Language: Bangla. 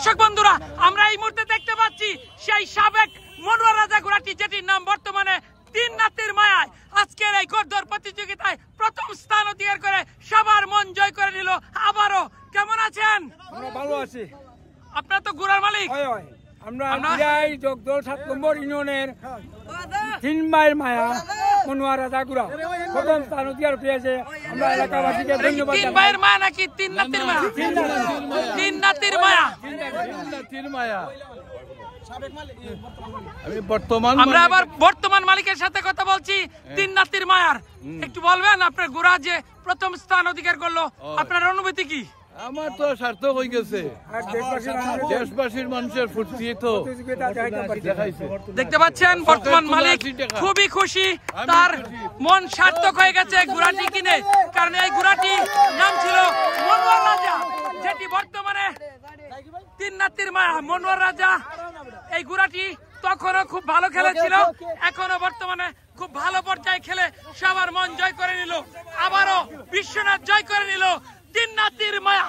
দর্শক বন্ধুরা, আমরা এই মুহূর্তে দেখতে পাচ্ছি সেই সাবেক মনোয়ার রাজা ঘোড়াটি, যেটির নাম বর্তমানে তিন নাতির মায়ায় আজকের এই ঘোড়দৌড় প্রতিযোগিতায় প্রথম স্থান অধিকার করে সবার মন জয় করে নিল। আবারও কেমন আছেন? আমরা ভালো আছি। আপনার তো ঘোড়ার মালিক। আমরা জগদল 7 নম্বর ইউনিয়নের 3 মাইল মায়া মনোয়ার রাজা ঘোড়া প্রথম স্থান অধিকার পেয়েছে। আমরা এলাকাবাসীকে ধন্যবাদ। 3 ভাইয়ের মায়া নাকি 3 নাতির মায়া? 3 নাতির মায়া। আমরা আবার বর্তমান মালিকের সাথে কথা বলছি, 3 নাতির মায়ার। একটু বলবেন আপনার ঘোড়া যে প্রথম স্থান অধিকার করলো, আপনার অনুভূতি কি? আমার তো সার্থক হয়ে গেছে, দেশবাসীর মানুষের ফুর্তি তো দেখাইছে। দেখতে পাচ্ছেন বর্তমান মালিক খুবই খুশি, তার মন সার্থক হয়ে গেছে ঘোড়াটি কিনে। কারণ এই ঘোড়াটি নাম ছিল মনোয়ার রাজা, যেটি বর্তমানে 3 নাতির মায়া মনোয়ার রাজা। এই ঘোড়াটি তখনও খুব ভালো খেলেছিল, এখনো বর্তমানে খুব ভালো পর্যায়ে খেলে সবার মন জয় করে নিল। আবারও বিশ্বনাথ জয় করে নিল 3 নাতির মায়া।